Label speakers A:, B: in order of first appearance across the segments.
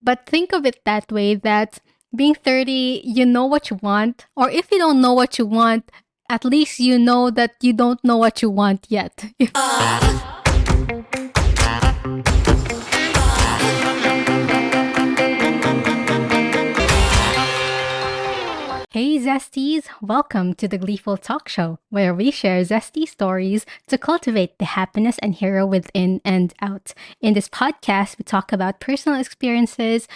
A: But think of it that way, that being 30, you know what you want. Or if you don't know what you want, at least you know that you don't know what you want yet. Hey Zesties, welcome to the Gleeful Talkshow, where we share zesty stories to cultivate the happiness and hero within and out. In this podcast, we talk about personal experiences,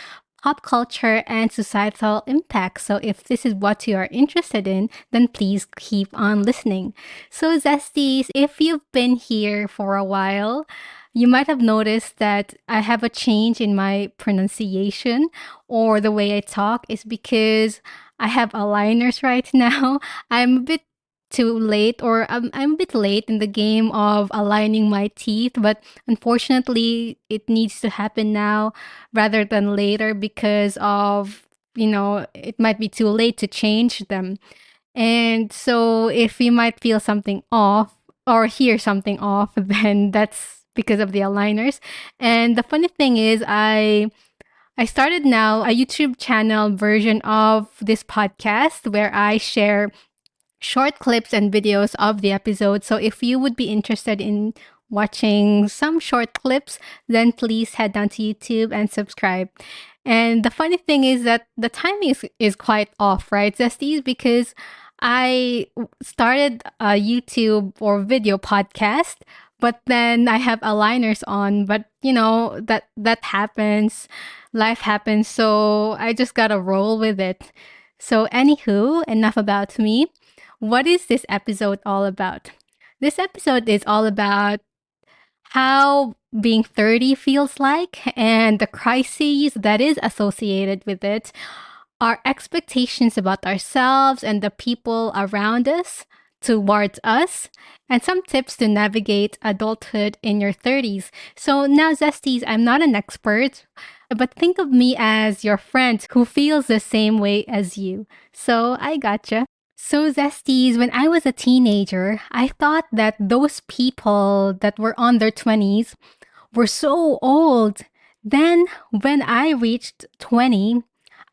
A: pop culture, and societal impact. So if this is what you are interested in, then please keep on listening. So Zesties, if you've been here for a while, you might have noticed that I have a change in my pronunciation or the way I talk is because I have aligners right now. I'm a bit too late, or I'm a bit late in the game of aligning my teeth, but unfortunately, it needs to happen now rather than later because of, it might be too late to change them. And so if you might feel something off or hear something off, then that's because of the aligners. And the funny thing is, I started now a YouTube channel version of this podcast where I share short clips and videos of the episode. So if you would be interested in watching some short clips, then please head down to YouTube and subscribe. And the funny thing is that the timing is quite off, right, Zesties? Because I started a YouTube or video podcast, but then I have aligners on. But that happens, life happens. So I just gotta roll with it. So anywho, enough about me. What is this episode all about? This episode is all about how being 30 feels like and the crises that is associated with it, our expectations about ourselves and the people around us towards us, and some tips to navigate adulthood in your 30s. So now, Zesties, I'm not an expert, but think of me as your friend who feels the same way as you. So I gotcha. So, Zesties, when I was a teenager, I thought that those people that were on their 20s were so old. Then, when I reached 20,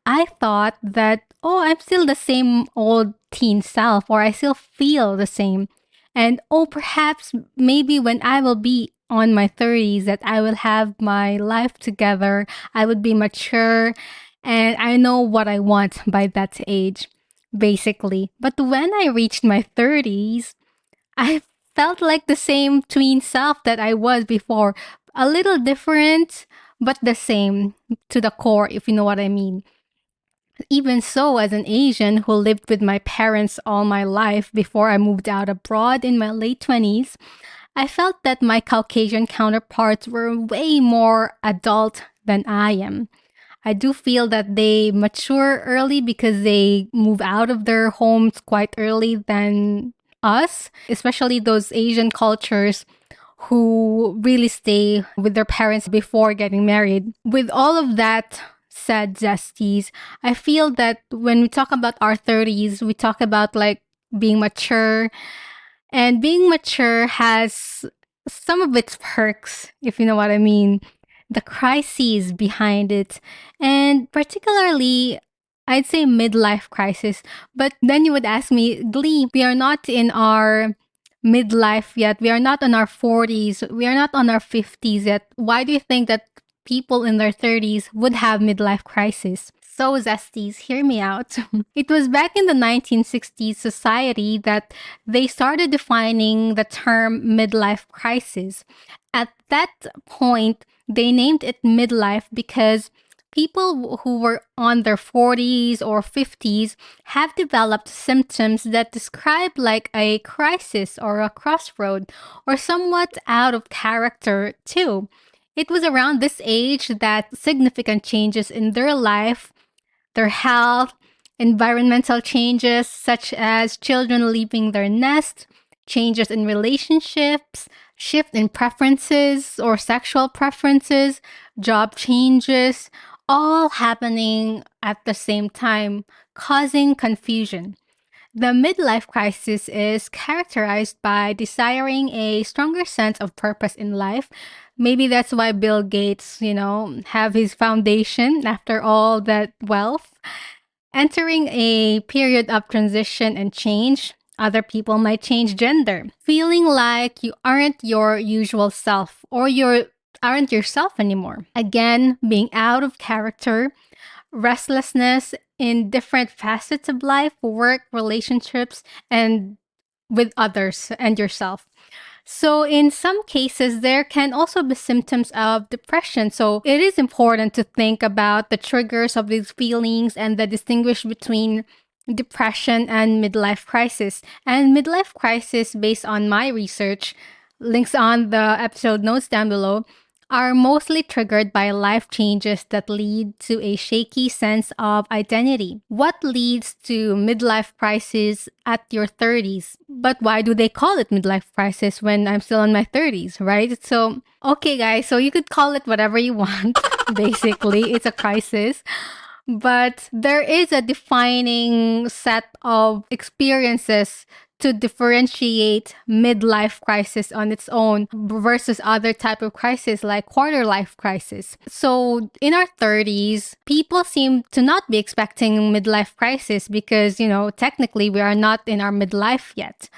A: I thought that, oh, I'm still the same old teen self, or I still feel the same. And oh, perhaps maybe when I will be on my 30s, that I will have my life together, I would be mature, and I know what I want by that age, basically. But when I reached my 30s, I felt like the same tween self that I was before. A little different, but the same to the core, if you know what I mean. Even so, as an Asian who lived with my parents all my life before I moved out abroad in my late 20s, I felt that my Caucasian counterparts were way more adult than I am. I do feel that they mature early because they move out of their homes quite early than us, especially those Asian cultures who really stay with their parents before getting married. With all of that said, Zesties, I feel that when we talk about our 30s, we talk about like being mature, and being mature has some of its perks, if you know what I mean, the crises behind it, and particularly, I'd say midlife crisis. But then you would ask me, Glee, we are not in our midlife yet. We are not on our 40s. We are not on our 50s yet. Why do you think that people in their 30s would have midlife crisis? So, Zesties, hear me out. It was back in the 1960s society that they started defining the term midlife crisis. At that point, they named it midlife because people who were on their 40s or 50s have developed symptoms that describe like a crisis or a crossroad or somewhat out of character too. It was around this age that significant changes in their life, their health, environmental changes such as children leaving their nest, changes in relationships, shift in preferences or sexual preferences, job changes, all happening at the same time, causing confusion. The midlife crisis is characterized by desiring a stronger sense of purpose in life. Maybe that's why Bill Gates, have his foundation after all that wealth. Entering a period of transition and change. Other people might change gender. Feeling like you aren't your usual self or you aren't yourself anymore. Again, being out of character, restlessness in different facets of life, work, relationships, and with others and yourself. So, in some cases, there can also be symptoms of depression. So, it is important to think about the triggers of these feelings and the distinguish between depression and midlife crisis. And midlife crisis, based on my research, links on the episode notes down below, are mostly triggered by life changes that lead to a shaky sense of identity. What leads to midlife crisis at your 30s? But why do they call it midlife crisis when I'm still in my 30s, right? So, okay, guys, so you could call it whatever you want. Basically, it's a crisis. But there is a defining set of experiences to differentiate midlife crisis on its own versus other type of crisis like quarter life crisis. So in our 30s, people seem to not be expecting midlife crisis because, technically we are not in our midlife yet,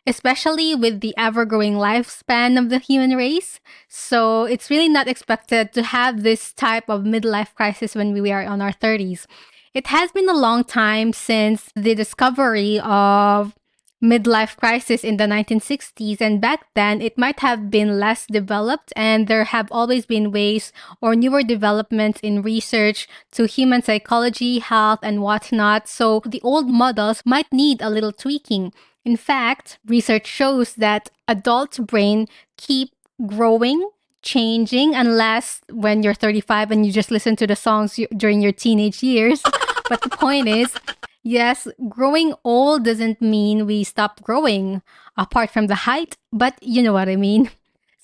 A: especially with the ever-growing lifespan of the human race. So it's really not expected to have this type of midlife crisis when we are on our 30s. It has been a long time since the discovery of midlife crisis in the 1960s, and back then it might have been less developed, and there have always been ways or newer developments in research to human psychology, health, and whatnot. So the old models might need a little tweaking. In fact, research shows that adult brain keep growing, changing, unless when you're 35 and you just listen to the songs during your teenage years. But the point is, yes, growing old doesn't mean we stop growing, apart from the height, but you know what I mean.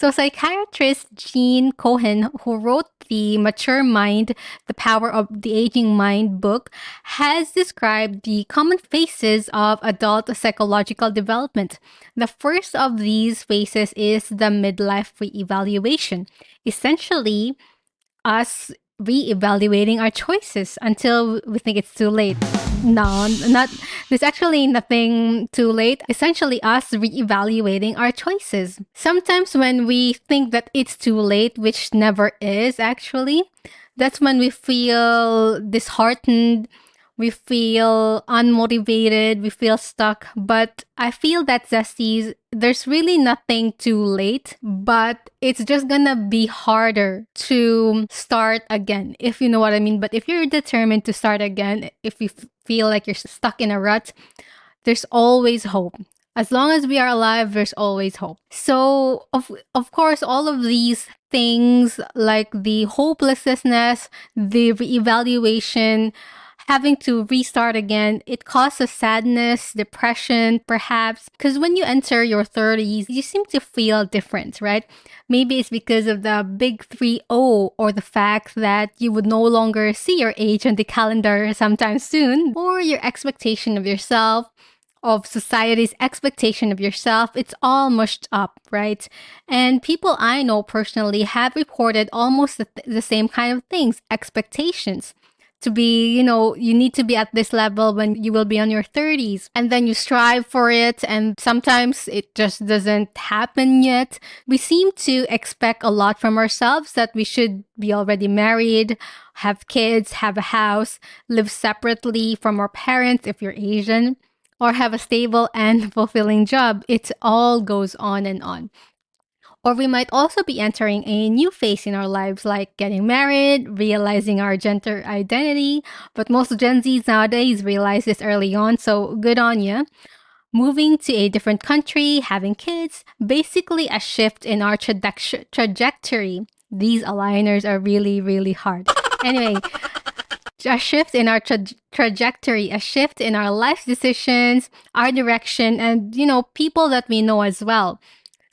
A: So psychiatrist Gene Cohen, who wrote the Mature Mind, The Power of the Aging Mind book, has described the common phases of adult psychological development. The first of these phases is the midlife reevaluation. Essentially, us reevaluating our choices until we think it's too late. No, not there's actually nothing too late. Essentially us reevaluating our choices. Sometimes when we think that it's too late, which never is actually, that's when we feel disheartened, we feel unmotivated, we feel stuck. But I feel that Zesties, there's really nothing too late, but it's just gonna be harder to start again, if you know what I mean. But if you're determined to start again, if you feel like you're stuck in a rut, there's always hope. As long as we are alive, there's always hope. So, of course, all of these things like the hopelessness, the reevaluation, having to restart again, it causes sadness, depression, perhaps. Because when you enter your 30s, you seem to feel different, right? Maybe it's because of the big 3-0 or the fact that you would no longer see your age on the calendar sometime soon, or your expectation of yourself, of society's expectation of yourself, it's all mushed up, right? And people I know personally have reported almost the same kind of things, expectations to be, you need to be at this level when you will be on your 30s. And then you strive for it, and sometimes it just doesn't happen yet. We seem to expect a lot from ourselves, that we should be already married, have kids, have a house, live separately from our parents if you're Asian, or have a stable and fulfilling job. It all goes on and on. Or we might also be entering a new phase in our lives, like getting married, realizing our gender identity. But most Gen Zs nowadays realize this early on, so good on you. Moving to a different country, having kids, basically a shift in our trajectory. These aligners are really, really hard. Anyway, a shift in our trajectory, a shift in our life decisions, our direction, and, people that we know as well.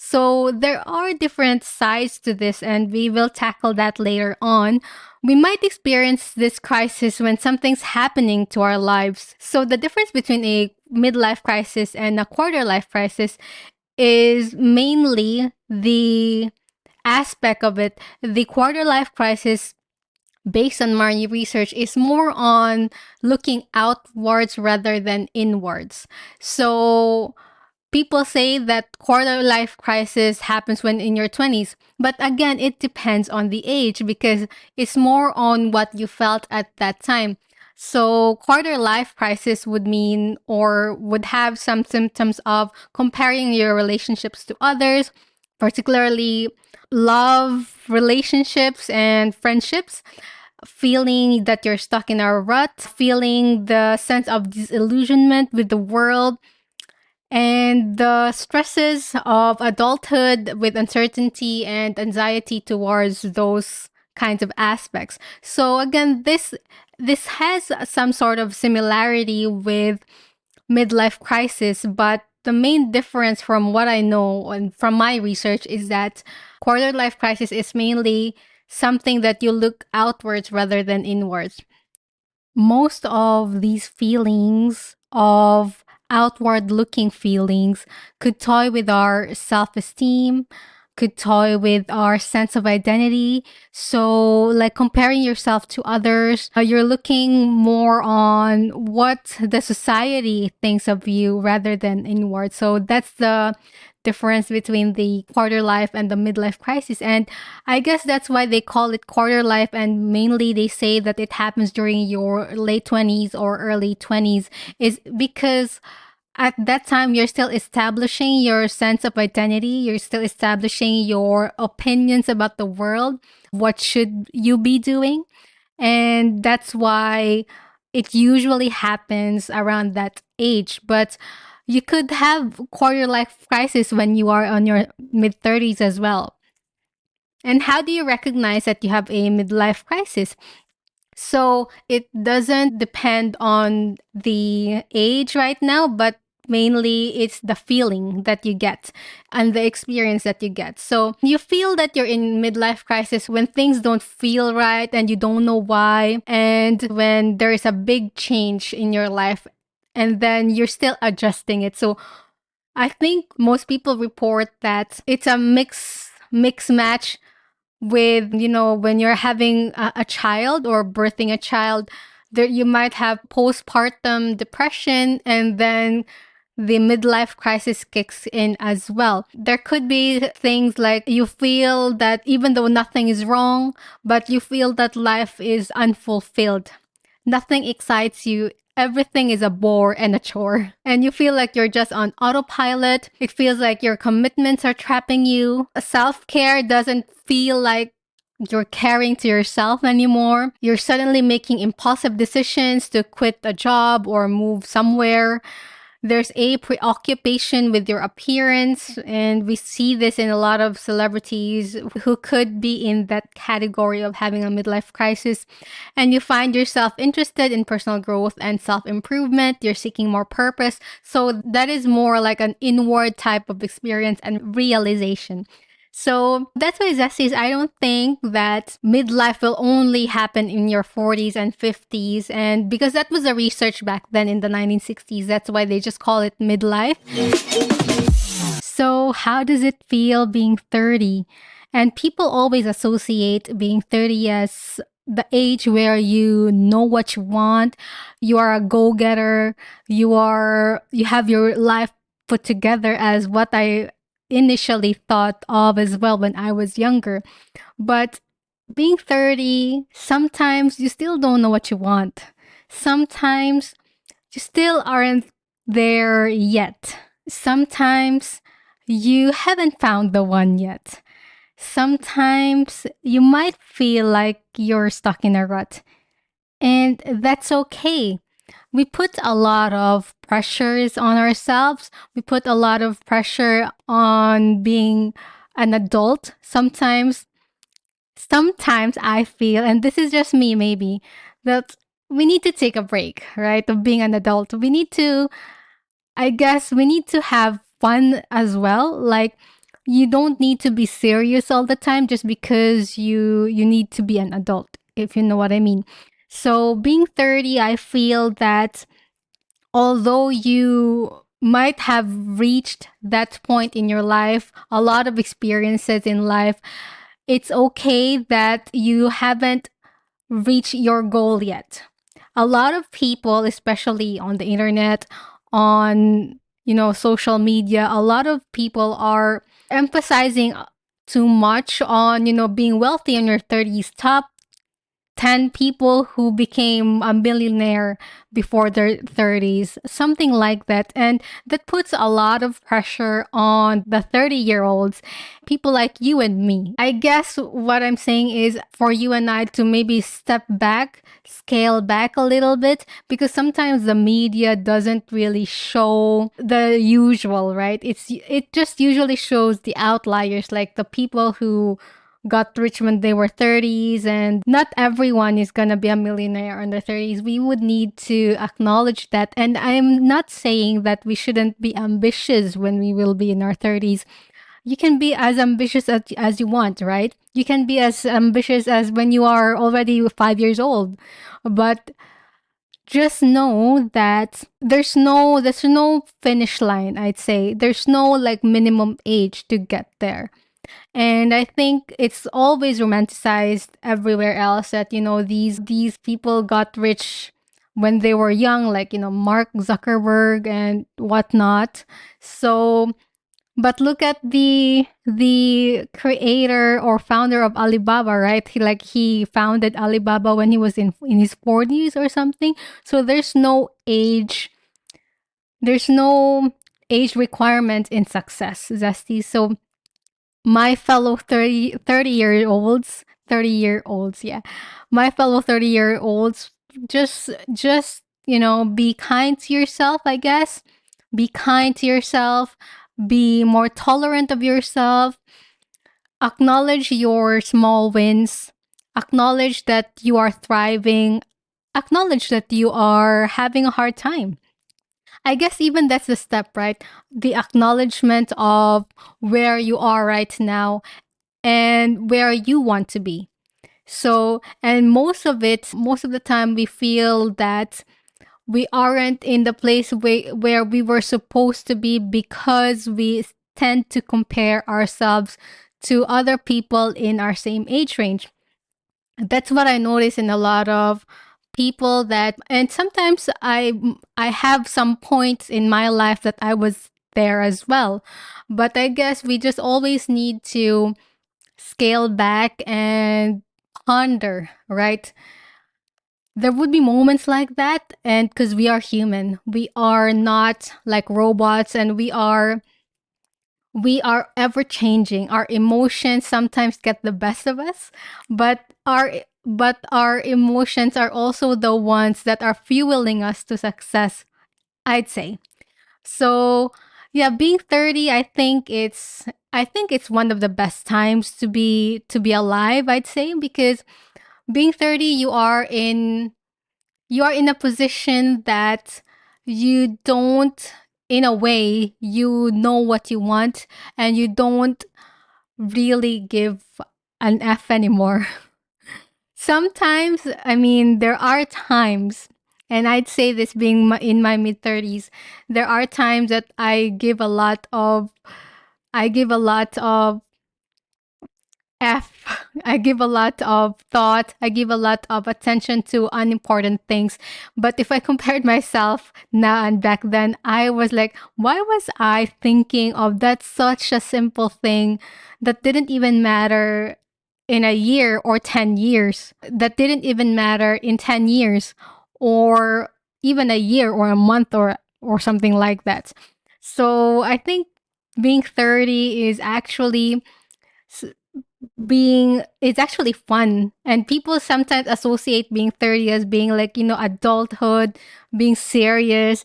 A: So there are different sides to this, and we will tackle that later on. We might experience this crisis when something's happening to our lives. So the difference between a midlife crisis and a quarter life crisis is mainly the aspect of it. The quarter life crisis, based on my research, is more on looking outwards rather than inwards. So people say that quarter life crisis happens when in your 20s, but again, it depends on the age because it's more on what you felt at that time. So quarter life crisis would mean or would have some symptoms of comparing your relationships to others, particularly love relationships and friendships, feeling that you're stuck in a rut, feeling the sense of disillusionment with the world, and the stresses of adulthood with uncertainty and anxiety towards those kinds of aspects. So again, this has some sort of similarity with midlife crisis, but the main difference from what I know and from my research is that quarter life crisis is mainly something that you look outwards rather than inwards. Most of these feelings of outward looking feelings could toy with our self-esteem, could toy with our sense of identity. So like comparing yourself to others, you're looking more on what the society thinks of you rather than inward. So that's the difference between the quarter life and the midlife crisis. And I guess that's why they call it quarter life. And mainly they say that it happens during your late 20s or early 20s, is because at that time you're still establishing your sense of identity. You're still establishing your opinions about the world. What should you be doing? And that's why it usually happens around that age. But you could have quarter life crisis when you are on your mid 30s as well. And how do you recognize that you have a midlife crisis? So it doesn't depend on the age right now, but mainly it's the feeling that you get and the experience that you get. So you feel that you're in midlife crisis when things don't feel right and you don't know why, and when there is a big change in your life and then you're still adjusting it. So I think most people report that it's a mix match with, when you're having a child or birthing a child, there you might have postpartum depression, and then the midlife crisis kicks in as well. There could be things like you feel that even though nothing is wrong, but you feel that life is unfulfilled. Nothing excites you. Everything is a bore and a chore. And you feel like you're just on autopilot. It feels like your commitments are trapping you. Self care doesn't feel like you're caring to yourself anymore. You're suddenly making impulsive decisions to quit a job or move somewhere. There's a preoccupation with your appearance, and we see this in a lot of celebrities who could be in that category of having a midlife crisis. And you find yourself interested in personal growth and self-improvement. You're seeking more purpose. So that is more like an inward type of experience and realization. So that's why Zesties, I don't think that midlife will only happen in your 40s and 50s. And because that was the research back then in the 1960s, that's why they just call it midlife. So how does it feel being 30? And people always associate being 30 as the age where you know what you want, you are a go-getter, you have your life put together, as what I initially thought of as well when I was younger. But being 30, sometimes you still don't know what you want. Sometimes you still aren't there yet. Sometimes you haven't found the one yet. Sometimes you might feel like you're stuck in a rut. And that's okay. We put a lot of pressures on ourselves. We put a lot of pressure on being an adult. Sometimes I feel, and this is just me maybe, that we need to take a break, right? Of being an adult. I guess we need to have fun as well. Like, you don't need to be serious all the time just because you need to be an adult. if you know what I mean. So being 30, I feel that although you might have reached that point in your life, a lot of experiences in life, it's okay that you haven't reached your goal yet. A lot of people, especially on the internet, on social media, a lot of people are emphasizing too much on being wealthy in your 30s. Top 10 people who became a millionaire before their 30s, something like that. And that puts a lot of pressure on the 30-year-olds, people like you and me. I guess what I'm saying is for you and I to maybe step back, scale back a little bit, because sometimes the media doesn't really show the usual, right? It just usually shows the outliers, like the people who got rich when they were 30s, and not everyone is going to be a millionaire in their 30s. We would need to acknowledge that. And I'm not saying that we shouldn't be ambitious when we will be in our 30s. You can be as ambitious as you want, right? You can be as ambitious as when you are already 5 years old. But just know that there's no finish line, I'd say. There's no like minimum age to get there. And I think it's always romanticized everywhere else that, these people got rich when they were young, like, Mark Zuckerberg and whatnot. So, but look at the creator or founder of Alibaba, right? He founded Alibaba when he was in his 40s or something. So there's no age requirement in success, Zesty. So my fellow 30-year-olds, yeah, my fellow 30-year-olds, just be kind to yourself, I guess. Be kind to yourself, be more tolerant of yourself, acknowledge your small wins, acknowledge that you are thriving, acknowledge that you are having a hard time. I guess even that's the step, right? The acknowledgement of where you are right now and where you want to be. So, and most of the time we feel that we aren't in the place where we were supposed to be because we tend to compare ourselves to other people in our same age range. That's what I notice in a lot of people and sometimes I have some points in my life that I was there as well. But I guess we just always need to scale back and ponder, right? There would be moments like that, and because we are human, we are not like robots, and we are ever changing. Our emotions sometimes get the best of us, but our emotions are also the ones that are fueling us to success, I'd say. So, yeah, being 30, I think it's one of the best times to be alive, I'd say, because being 30, you are in a position that you don't, in a way, you know what you want, and you don't really give an F anymore. Sometimes, I mean, there are times, and I'd say this being in my mid 30s, there are times that I give a lot of F. I give a lot of thought. I give a lot of attention to unimportant things. But if I compared myself now and back then, I was like, why was I thinking of that such a simple thing that didn't even matter in a year or 10 years? That didn't even matter in 10 years or even a year or a month or something like that. So I think being 30 is actually it's actually fun, and people sometimes associate being 30 as being like adulthood, being serious.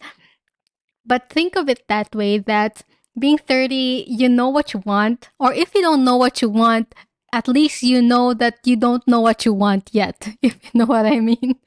A: But think of it that way, that being 30, you know what you want, or if you don't know what you want, at least you know that you don't know what you want yet, if you know what I mean.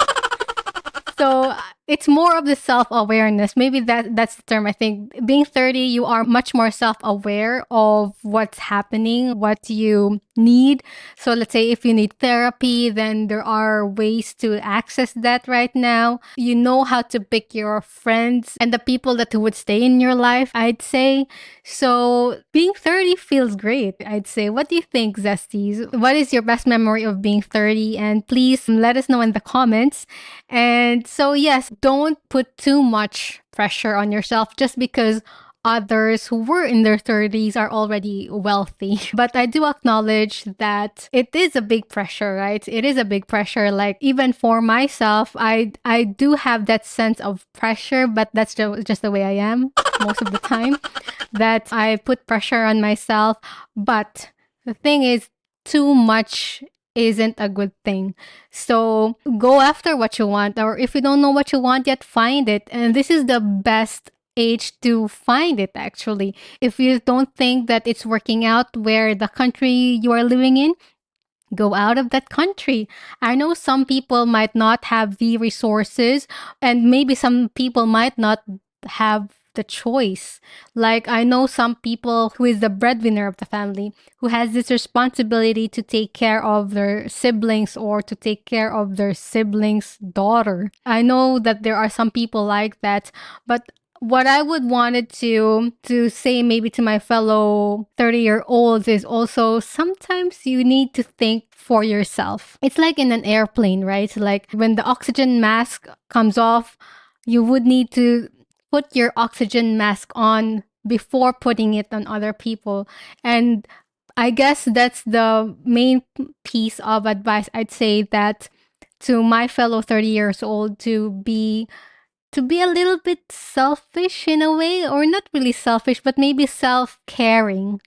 A: So it's more of the self-awareness. Maybe that's the term. I think being 30, you are much more self-aware of what's happening, what you need. So let's say if you need therapy, then there are ways to access that right now. You know how to pick your friends and the people that would stay in your life, I'd say. So being 30 feels great, I'd say. What do you think, Zesties? What is your best memory of being 30? And please let us know in the comments. And so, yes, don't put too much pressure on yourself just because others who were in their 30s are already wealthy. But I do acknowledge that it is a big pressure, right? It is a big pressure. Like even for myself, I do have that sense of pressure, but that's just the way I am most of the time, that I put pressure on myself. But the thing is, too much isn't a good thing. So go after what you want, or if you don't know what you want yet, find it. And this is the best age to find it, actually. If you don't think that it's working out where the country you are living in, go out of that country. I know some people might not have the resources, and maybe some people might not have the choice. Like I know some people who is the breadwinner of the family, who has this responsibility to take care of their siblings or to take care of their siblings' daughter. I know that there are some people like that, but what I would wanted to say maybe to my fellow 30-year-olds is also sometimes you need to think for yourself. It's like in an airplane, right? Like when the oxygen mask comes off, you would need to put your oxygen mask on before putting it on other people. And I guess that's the main piece of advice I'd say, that to my fellow 30 years old, to be a little bit selfish in a way, or not really selfish, but maybe self-caring,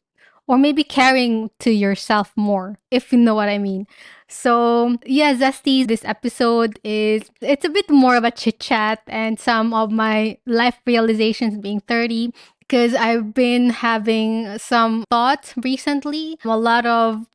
A: or maybe caring to yourself more, if you know what I mean. So yeah, Zesties, this episode it's a bit more of a chit chat and some of my life realizations being 30, because I've been having some thoughts recently, a lot of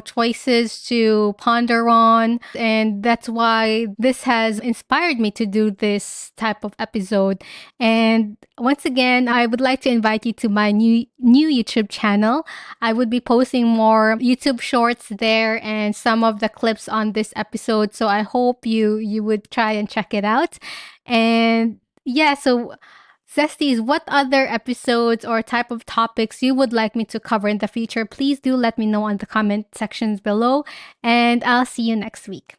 A: choices to ponder on. And that's why this has inspired me to do this type of episode. And once again, I would like to invite you to my new YouTube channel. I would be posting more YouTube shorts there and some of the clips on this episode. So I hope you would try and check it out. And yeah, so Zesties, what other episodes or type of topics you would like me to cover in the future? Please do let me know on the comment sections below, and I'll see you next week.